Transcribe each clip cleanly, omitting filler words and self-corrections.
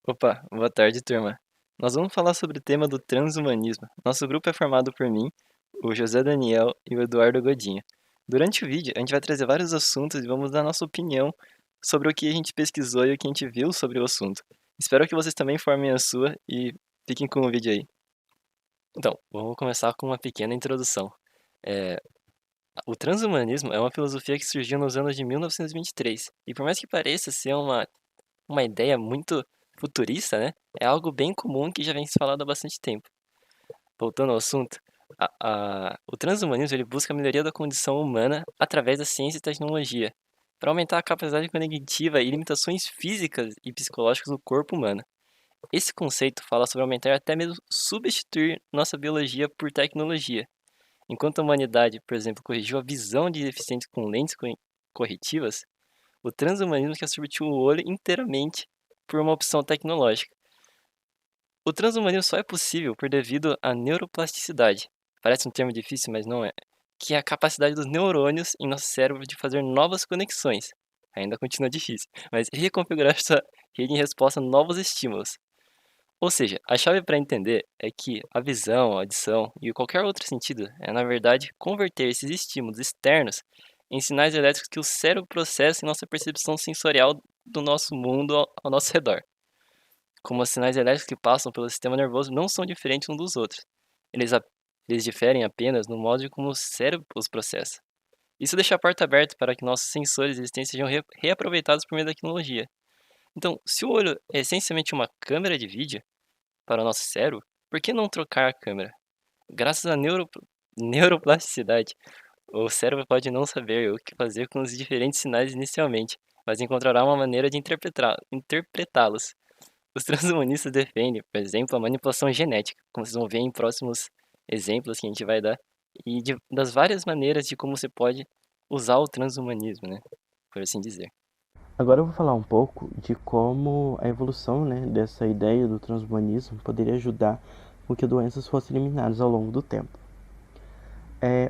Opa, boa tarde, turma. Nós vamos falar sobre o tema do transhumanismo. Nosso grupo é formado por mim, o José Daniel e o Eduardo Godinho. Durante o vídeo, a gente vai trazer vários assuntos e vamos dar nossa opinião sobre o que a gente pesquisou e o que a gente viu sobre o assunto. Espero que vocês também formem a sua e fiquem com o vídeo aí. Então, vamos começar com uma pequena introdução. É, o transhumanismo é uma filosofia que surgiu nos anos de 1923, e por mais que pareça ser uma ideia muito futurista, né? É algo bem comum que já vem se falando há bastante tempo. Voltando ao assunto, o transhumanismo ele busca a melhoria da condição humana através da ciência e tecnologia, para aumentar a capacidade cognitiva e limitações físicas e psicológicas do corpo humano. Esse conceito fala sobre aumentar até mesmo substituir nossa biologia por tecnologia. Enquanto a humanidade, por exemplo, corrigiu a visão de deficientes com lentes corretivas, o transhumanismo quer substituir o olho inteiramente por uma opção tecnológica. O transhumanismo só é possível por devido à neuroplasticidade. Parece um termo difícil, mas não é. Que é a capacidade dos neurônios em nosso cérebro de fazer novas conexões. Ainda continua difícil, mas reconfigurar essa rede em resposta a novos estímulos. Ou seja, a chave para entender é que a visão, a audição e qualquer outro sentido é, na verdade, converter esses estímulos externos em sinais elétricos que o cérebro processa em nossa percepção sensorial do nosso mundo ao nosso redor. Como os sinais elétricos que passam pelo sistema nervoso não são diferentes uns dos outros. Eles, eles diferem apenas no modo de como o cérebro os processa. Isso deixa a porta aberta para que nossos sensores existentes sejam reaproveitados por meio da tecnologia. Então, se o olho é essencialmente uma câmera de vídeo para o nosso cérebro, por que não trocar a câmera? Graças à neuroplasticidade, o cérebro pode não saber o que fazer com os diferentes sinais inicialmente, mas encontrará uma maneira de interpretá-los. Os transhumanistas defendem, por exemplo, a manipulação genética, como vocês vão ver em próximos exemplos que a gente vai dar, e das várias maneiras de como você pode usar o transhumanismo, né? Por assim dizer. Agora eu vou falar um pouco de como a evolução, dessa ideia do transhumanismo poderia ajudar com que doenças fossem eliminadas ao longo do tempo.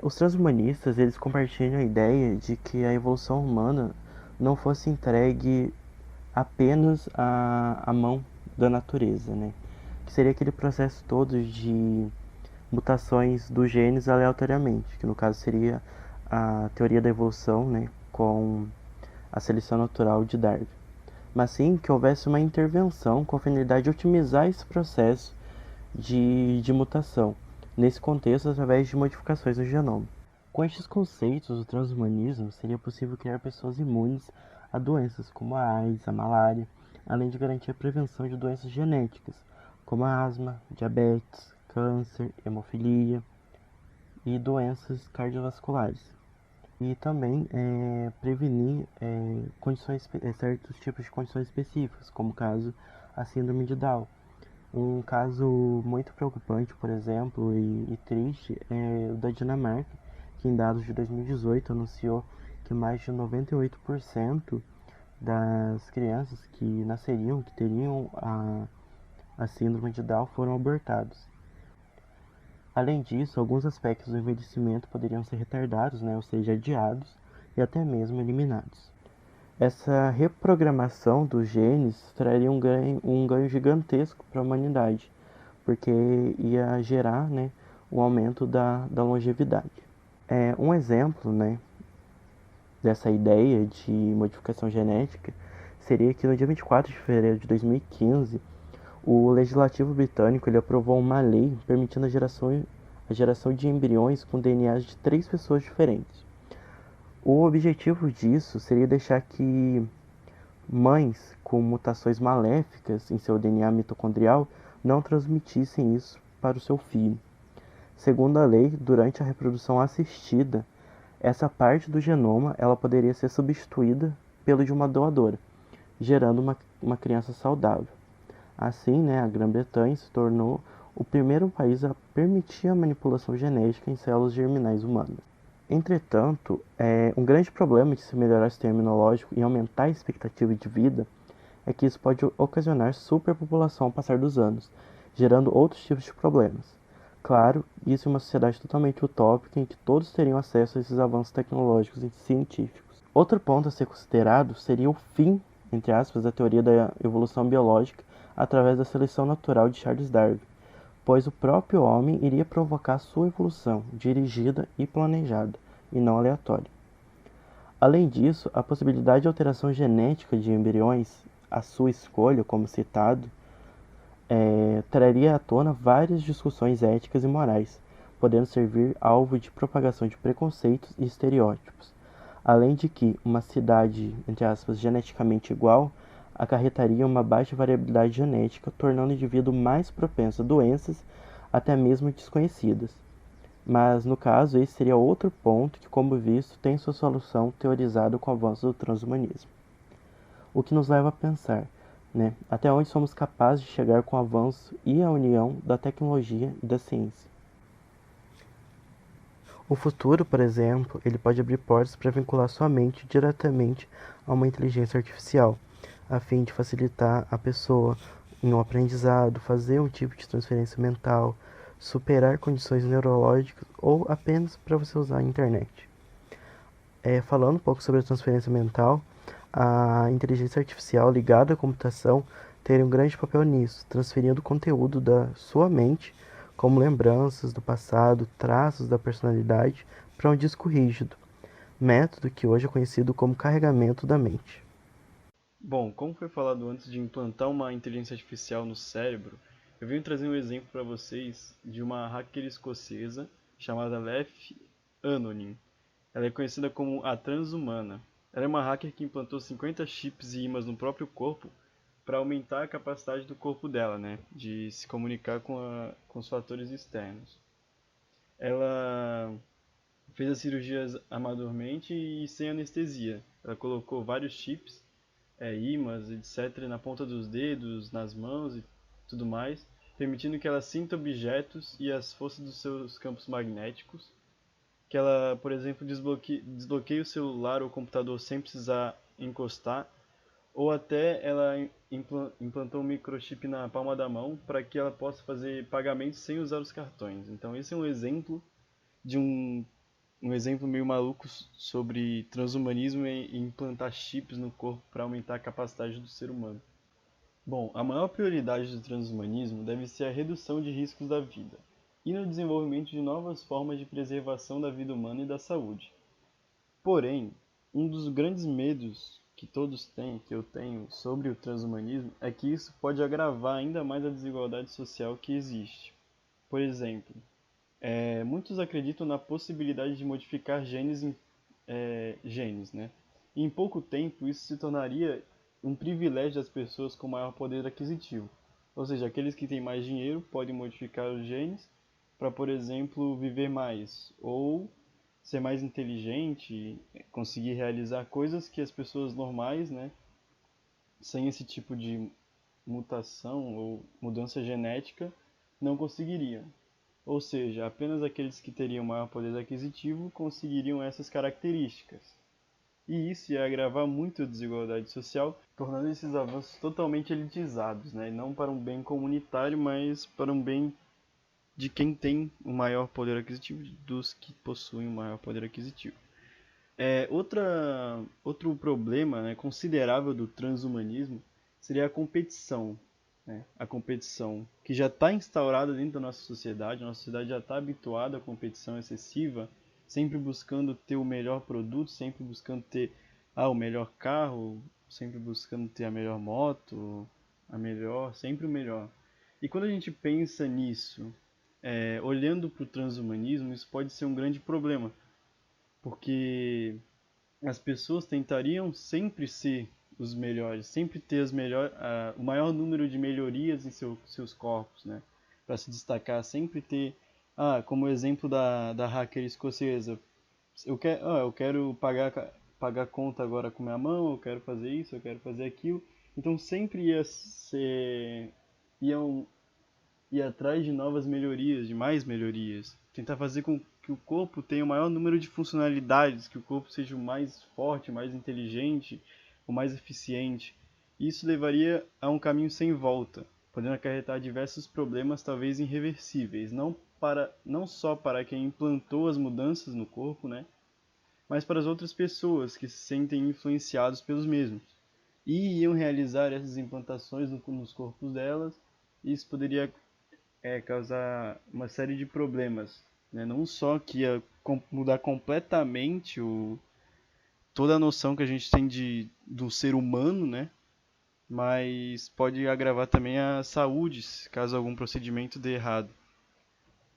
Os transhumanistas eles compartilham a ideia de que a evolução humana não fosse entregue apenas à mão da natureza, né? Que seria aquele processo todo de mutações dos genes aleatoriamente, que no caso seria a teoria da evolução, né, com a seleção natural de Darwin, mas sim que houvesse uma intervenção com a finalidade de otimizar esse processo de mutação, nesse contexto através de modificações no genoma. Com estes conceitos do transhumanismo, seria possível criar pessoas imunes a doenças como a AIDS, a malária, além de garantir a prevenção de doenças genéticas, como a asma, diabetes, câncer, hemofilia e doenças cardiovasculares. E também prevenir certos tipos de condições específicas, como o caso a síndrome de Down. Um caso muito preocupante, por exemplo, e triste é o da Dinamarca, que em dados de 2018 anunciou que mais de 98% das crianças que nasceriam, que teriam a síndrome de Down, foram abortados. Além disso, alguns aspectos do envelhecimento poderiam ser retardados, ou seja, adiados e até mesmo eliminados. Essa reprogramação dos genes traria um ganho gigantesco para a humanidade, porque ia gerar um aumento da longevidade. Um exemplo dessa ideia de modificação genética seria que no dia 24 de fevereiro de 2015, o Legislativo britânico ele aprovou uma lei permitindo a geração de embriões com DNAs de 3 pessoas diferentes. O objetivo disso seria deixar que mães com mutações maléficas em seu DNA mitocondrial não transmitissem isso para o seu filho. Segundo a lei, durante a reprodução assistida, essa parte do genoma ela poderia ser substituída pelo de uma doadora, gerando uma criança saudável. Assim, a Grã-Bretanha se tornou o primeiro país a permitir a manipulação genética em células germinais humanas. Entretanto, um grande problema de se melhorar esse terminológico e aumentar a expectativa de vida é que isso pode ocasionar superpopulação ao passar dos anos, gerando outros tipos de problemas. Claro, isso em uma sociedade totalmente utópica em que todos teriam acesso a esses avanços tecnológicos e científicos. Outro ponto a ser considerado seria o fim entre aspas, da teoria da evolução biológica através da seleção natural de Charles Darwin, pois o próprio homem iria provocar sua evolução, dirigida e planejada, e não aleatória. Além disso, a possibilidade de alteração genética de embriões, à sua escolha, como citado, traria à tona várias discussões éticas e morais, podendo servir alvo de propagação de preconceitos e estereótipos, além de que uma cidade, entre aspas, geneticamente igual, acarretaria uma baixa variabilidade genética, tornando o indivíduo mais propenso a doenças, até mesmo desconhecidas. Mas, no caso, esse seria outro ponto que, como visto, tem sua solução teorizada com o avanço do transhumanismo. O que nos leva a pensar, né, até onde somos capazes de chegar com o avanço e a união da tecnologia e da ciência. O futuro, por exemplo, ele pode abrir portas para vincular sua mente diretamente a uma inteligência artificial, a fim de facilitar a pessoa em um aprendizado, fazer um tipo de transferência mental, superar condições neurológicas ou apenas para você usar a internet. Falando um pouco sobre a transferência mental, a inteligência artificial ligada à computação teria um grande papel nisso, transferindo conteúdo da sua mente, como lembranças do passado, traços da personalidade, para um disco rígido, método que hoje é conhecido como carregamento da mente. Bom, como foi falado antes de implantar uma inteligência artificial no cérebro, eu venho trazer um exemplo para vocês de uma hacker escocesa chamada Lef Anonim. Ela é conhecida como a Transhumana. Ela é uma hacker que implantou 50 chips e ímãs no próprio corpo para aumentar a capacidade do corpo dela, né, de se comunicar com os fatores externos. Ela fez as cirurgias amadormente e sem anestesia. Ela colocou vários chips, ímãs, etc., na ponta dos dedos, nas mãos e tudo mais, permitindo que ela sinta objetos e as forças dos seus campos magnéticos, que ela, por exemplo, desbloqueie o celular ou computador sem precisar encostar, ou até ela implantou um microchip na palma da mão para que ela possa fazer pagamentos sem usar os cartões. Então esse é um exemplo de um exemplo meio maluco sobre transhumanismo e implantar chips no corpo para aumentar a capacidade do ser humano. Bom, a maior prioridade do transhumanismo deve ser a redução de riscos da vida e no desenvolvimento de novas formas de preservação da vida humana e da saúde. Porém, um dos grandes medos que todos têm, que eu tenho, sobre o transhumanismo é que isso pode agravar ainda mais a desigualdade social que existe. Por exemplo, muitos acreditam na possibilidade de modificar genes, né? E em pouco tempo isso se tornaria um privilégio das pessoas com maior poder aquisitivo. Ou seja, aqueles que têm mais dinheiro podem modificar os genes para, por exemplo, viver mais ou ser mais inteligente, conseguir realizar coisas que as pessoas normais, né, sem esse tipo de mutação ou mudança genética, não conseguiriam. Ou seja, apenas aqueles que teriam maior poder aquisitivo conseguiriam essas características. E isso ia agravar muito a desigualdade social, tornando esses avanços totalmente elitizados, né? Não para um bem comunitário, mas para um bem de quem tem o maior poder aquisitivo, dos que possuem o maior poder aquisitivo. Outro problema, né, considerável do transhumanismo seria a competição. Né? A competição que já está instaurada dentro da nossa sociedade já está habituada à competição excessiva, sempre buscando ter o melhor produto, sempre buscando ter o melhor carro, sempre buscando ter a melhor moto, sempre o melhor. E quando a gente pensa nisso, olhando para o transhumanismo, isso pode ser um grande problema, porque as pessoas tentariam sempre ser os melhores, sempre ter o maior número de melhorias em seus corpos, né? Para se destacar, sempre ter, como o exemplo da hacker escocesa, eu quero pagar conta agora com minha mão, eu quero fazer isso, eu quero fazer aquilo. Então sempre iam ir atrás de novas melhorias, de mais melhorias. Tentar fazer com que o corpo tenha o maior número de funcionalidades, que o corpo seja o mais forte, mais inteligente, o mais eficiente. Isso levaria a um caminho sem volta, podendo acarretar diversos problemas talvez irreversíveis, não só para quem implantou as mudanças no corpo, né, mas para as outras pessoas que se sentem influenciados pelos mesmos. e iam realizar essas implantações nos corpos delas. Isso poderia causar uma série de problemas, né? Não só que ia mudar completamente toda a noção que a gente tem do ser humano, né? Mas pode agravar também a saúde, caso algum procedimento dê errado.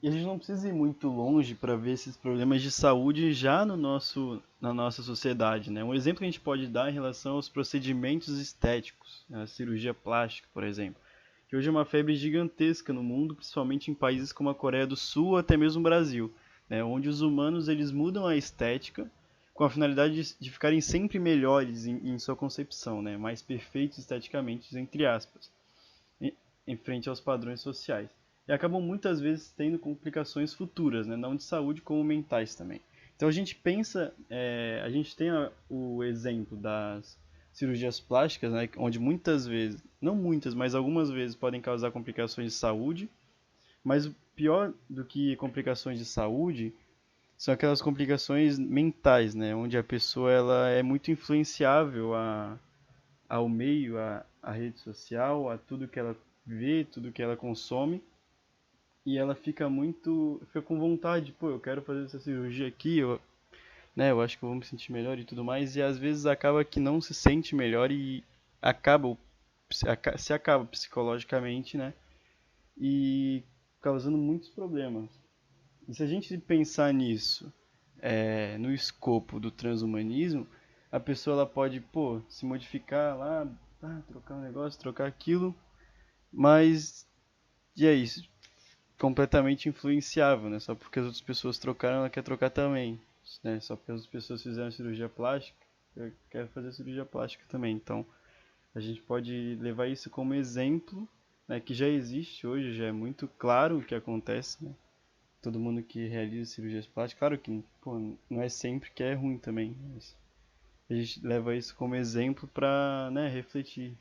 E a gente não precisa ir muito longe para ver esses problemas de saúde já na nossa sociedade, né? Um exemplo que a gente pode dar em relação aos procedimentos estéticos, né? A cirurgia plástica, por exemplo, que hoje é uma febre gigantesca no mundo, principalmente em países como a Coreia do Sul ou até mesmo o Brasil, né? Onde os humanos eles mudam a estética com a finalidade de ficarem sempre melhores em sua concepção, né? Mais perfeitos esteticamente, entre aspas, em, em frente aos padrões sociais. E acabam muitas vezes tendo complicações futuras, né? Não de saúde como mentais também. Então a gente pensa, a gente tem o exemplo das cirurgias plásticas, né? Onde muitas vezes, não muitas, mas algumas vezes podem causar complicações de saúde, mas o pior do que complicações de saúde são aquelas complicações mentais, né? Onde a pessoa ela é muito influenciável ao meio, à rede social, a tudo que ela vê, tudo que ela consome, e ela fica com vontade, pô, eu quero fazer essa cirurgia aqui, eu acho que eu vou me sentir melhor e tudo mais, e às vezes acaba que não se sente melhor e acaba se acaba psicologicamente, né? E causando muitos problemas. E se a gente pensar nisso, no escopo do transhumanismo, a pessoa ela pode, pô, se modificar lá, trocar um negócio, trocar aquilo, mas e é isso, completamente influenciável, né? Só porque as outras pessoas trocaram, ela quer trocar também, né? Só porque as outras pessoas fizeram cirurgia plástica, eu quero fazer cirurgia plástica também. Então, a gente pode levar isso como exemplo, né? Que já existe hoje, já é muito claro o que acontece, né? Todo mundo que realiza cirurgias plásticas, claro que, pô, não é sempre que é ruim também, mas a gente leva isso como exemplo para, né, refletir.